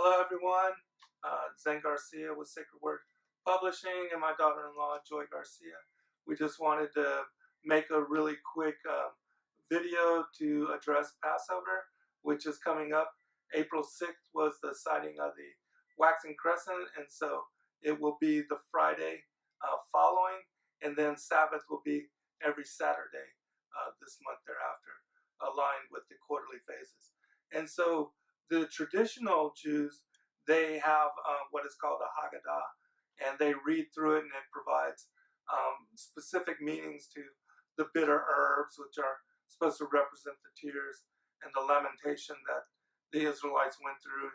Hello, everyone. Zen Garcia with Sacred Word Publishing and my daughter-in-law, Joy Garcia. We just wanted to make a really quick video to address Passover, which is coming up. April 6th was the sighting of the waxing crescent, and so it will be the Friday following, and then Sabbath will be every Saturday this month thereafter, aligned with the quarterly phases. And so the traditional Jews, they have what is called a Haggadah, and they read through it, and it provides specific meanings to the bitter herbs, which are supposed to represent the tears and the lamentation that the Israelites went through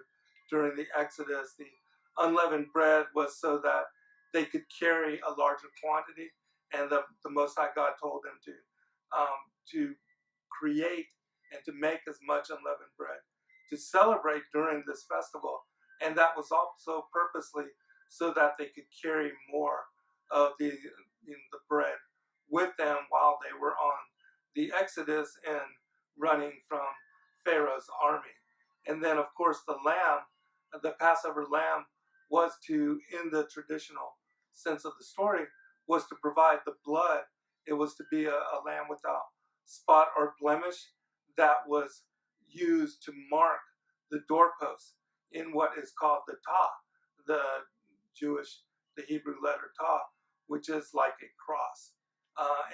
during the Exodus. The unleavened bread was so that they could carry a larger quantity, and the Most High God told them to create and to make as much unleavened bread to celebrate during this festival. And that was also purposely so that they could carry more of the bread with them while they were on the Exodus and running from Pharaoh's army. And then, of course, the lamb, the Passover lamb, was to, in the traditional sense of the story, was to provide the blood. It was to be a lamb without spot or blemish that was used to mark the doorpost in what is called the Tah, the Hebrew letter Tah, which is like a cross.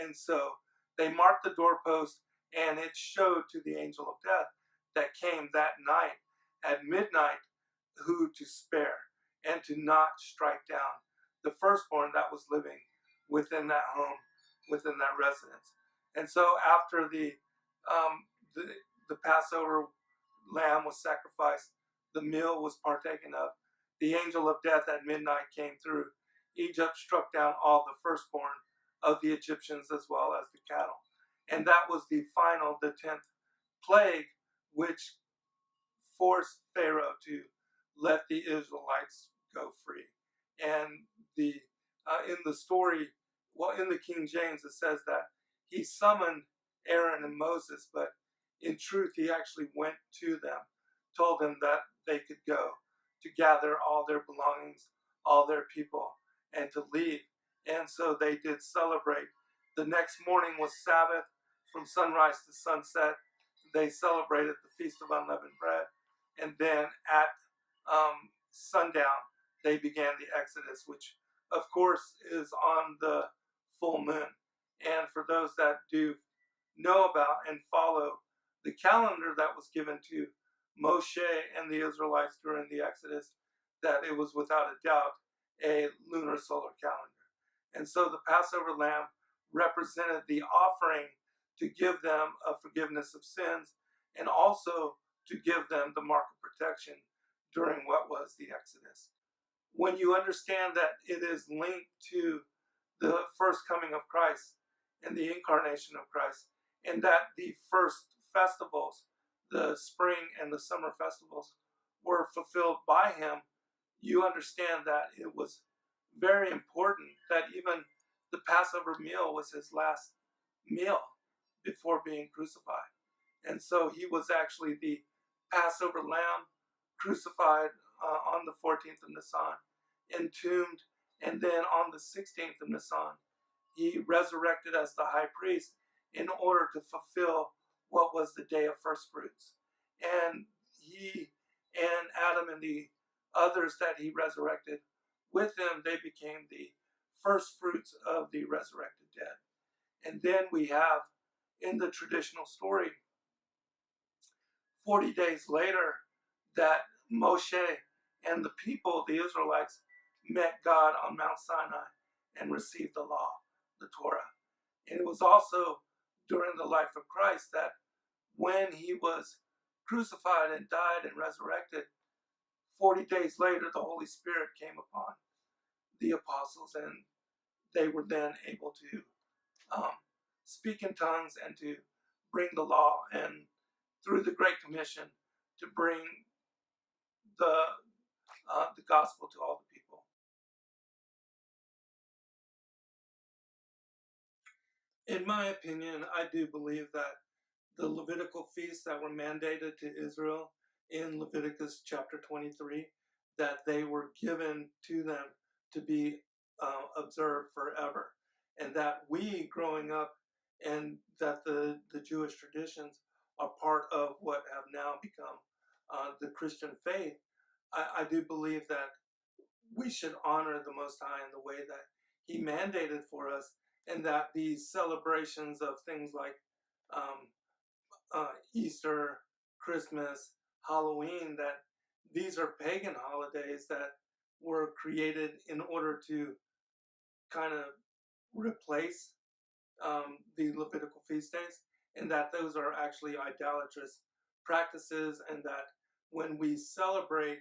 And so they marked the doorpost, and it showed to the angel of death that came that night at midnight who to spare and to not strike down the firstborn that was living within that home, within that residence. And so after the Passover lamb was sacrificed, the meal was partaken of, the angel of death at midnight came through. Egypt struck down all the firstborn of the Egyptians as well as the cattle. And that was the final, the 10th plague, which forced Pharaoh to let the Israelites go free. And in the story, well, in the King James, it says that he summoned Aaron and Moses, but in truth, he actually went to them, told them that they could go to gather all their belongings, all their people, and to leave. And so they did celebrate. The next morning was Sabbath. From sunrise to sunset, they celebrated the Feast of Unleavened Bread. And then at sundown, they began the Exodus, which, of course, is on the full moon. And for those that do know about and follow the calendar that was given to Moshe and the Israelites during the Exodus, that it was without a doubt a lunar solar calendar. And so the Passover lamb represented the offering to give them a forgiveness of sins and also to give them the mark of protection during what was the Exodus. When you understand that it is linked to the first coming of Christ and the incarnation of Christ, and that the first festivals, the spring and the summer festivals, were fulfilled by him, you understand that it was very important that even the Passover meal was his last meal before being crucified. And so he was actually the Passover lamb, crucified on the 14th of Nisan, entombed, and then on the 16th of Nisan, he resurrected as the high priest in order to fulfill what was the day of first fruits. And he and Adam and the others that he resurrected with him, they became the first fruits of the resurrected dead. And then we have, in the traditional story, 40 days later, that Moshe and the people, the Israelites, met God on Mount Sinai and received the law, the Torah. And it was also during the life of Christ that when he was crucified and died and resurrected, 40 days later, the Holy Spirit came upon the apostles, and they were then able to speak in tongues and to bring the law, and through the Great Commission, to bring the gospel to all the people. In my opinion, I do believe that the Levitical feasts that were mandated to Israel in Leviticus chapter 23, that they were given to them to be observed forever. And that we growing up, and that the Jewish traditions are part of what have now become the Christian faith. I do believe that we should honor the Most High in the way that He mandated for us, and that these celebrations of things like um, Easter, Christmas, Halloween, that these are pagan holidays that were created in order to kind of replace the Levitical feast days, and that those are actually idolatrous practices, and that when we celebrate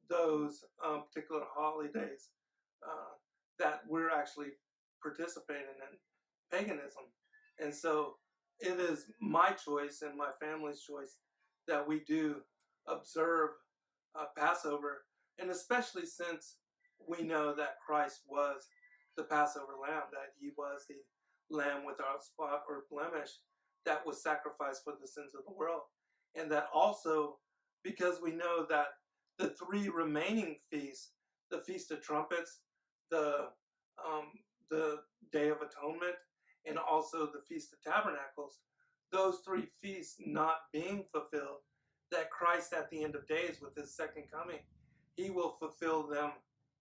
those particular holidays, that we're actually participating in paganism. And so it is my choice and my family's choice that we do observe Passover, and especially since we know that Christ was the Passover lamb, that He was the lamb without spot or blemish that was sacrificed for the sins of the world. And that also, because we know that the three remaining feasts, the Feast of Trumpets, the um, the Day of Atonement, and also the Feast of Tabernacles, those three feasts not being fulfilled, that Christ at the end of days with His second coming, He will fulfill them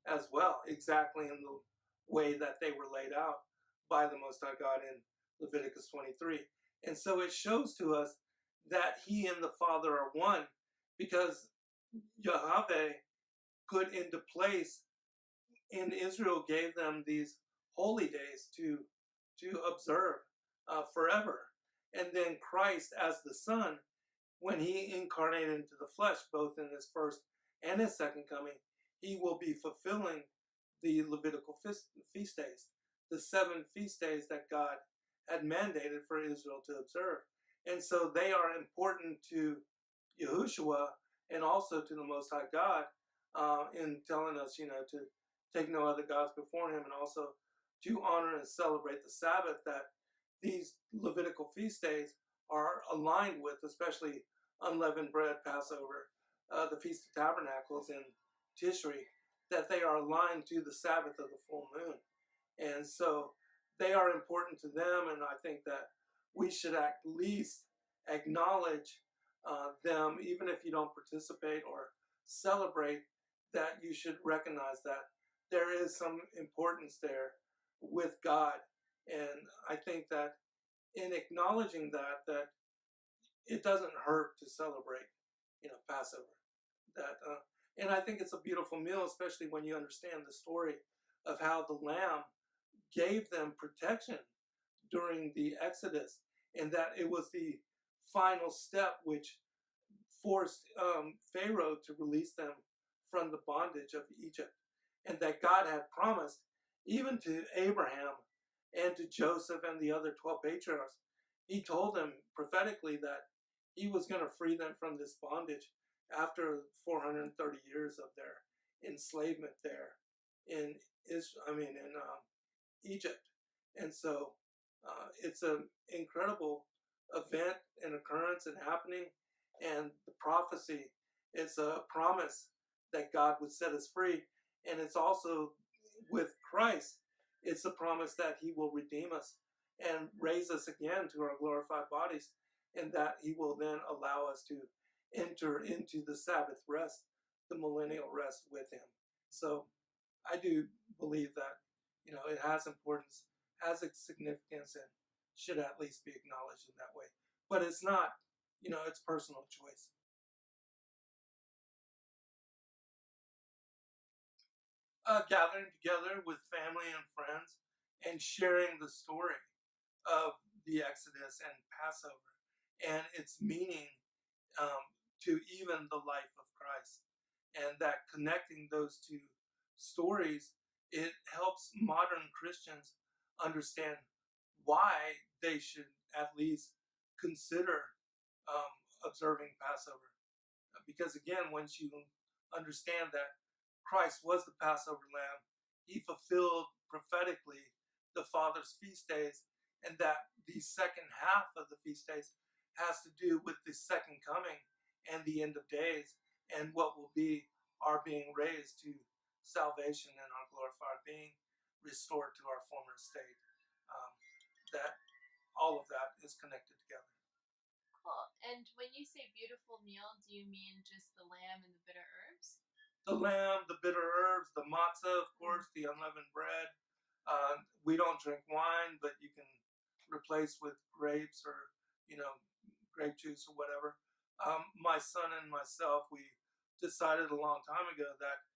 as well, exactly in the way that they were laid out by the Most High God in Leviticus 23. And so it shows to us that He and the Father are one, because Yahweh put into place in Israel, gave them these holy days to observe forever. And then Christ as the Son, when He incarnated into the flesh, both in His first and His second coming, He will be fulfilling the Levitical feast days, the 7 feast days that God had mandated for Israel to observe. And so they are important to Yahushua and also to the Most High God, in telling us, to take no other gods before Him, and also to honor and celebrate the Sabbath that these Levitical feast days are aligned with, especially unleavened bread, Passover, the Feast of Tabernacles, and Tishri, that they are aligned to the Sabbath of the full moon. And so they are important to them, and I think that we should at least acknowledge them, even if you don't participate or celebrate, that you should recognize that there is some importance there with God. And I think that in acknowledging that it doesn't hurt to celebrate, Passover. That and I think it's a beautiful meal, especially when you understand the story of how the Lamb gave them protection during the Exodus, and that it was the final step which forced Pharaoh to release them from the bondage of Egypt, and that God had promised even to Abraham and to Joseph and the other 12 patriarchs. He told them prophetically that He was going to free them from this bondage after 430 years of their enslavement there in Egypt. And so it's an incredible event and occurrence and happening, and the prophecy, it's a promise that God would set us free, and it's also with Christ, it's a promise that He will redeem us and raise us again to our glorified bodies, and that He will then allow us to enter into the Sabbath rest, the millennial rest with Him. So I do believe that, it has importance, has its significance, and should at least be acknowledged in that way. But it's not, it's personal choice. Gathering together with family and friends and sharing the story of the Exodus and Passover and its meaning, to even the life of Christ. And that connecting those two stories, it helps modern Christians understand why they should at least consider observing Passover. Because again, once you understand that Christ was the Passover lamb, He fulfilled prophetically the Father's feast days, and that the second half of the feast days has to do with the second coming and the end of days, and what will be our being raised to salvation and our glorified being restored to our former state. Um, that all of that is connected together. Cool. And when you say beautiful meal, do you mean just the lamb and the bitter herbs? The lamb, the bitter herbs, the matzah, of course, the unleavened bread. We don't drink wine, but you can replace with grapes or grape juice or whatever. My son and myself, we decided a long time ago that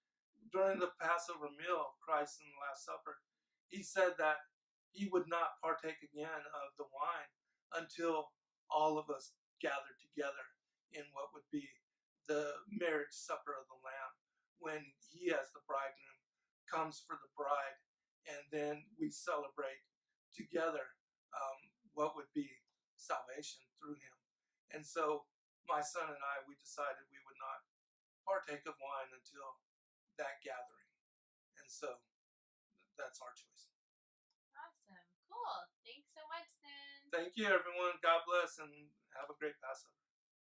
during the Passover meal of Christ in the Last Supper, he said that he would not partake again of the wine until all of us gathered together in what would be the marriage supper of the Lamb, when he, as the bridegroom, comes for the bride, and then we celebrate together what would be salvation through him. And so my son and I, we decided we would not partake of wine until that gathering. And so that's our choice. Awesome. Cool. Thanks so much, then. Thank you, everyone. God bless, and have a great Passover.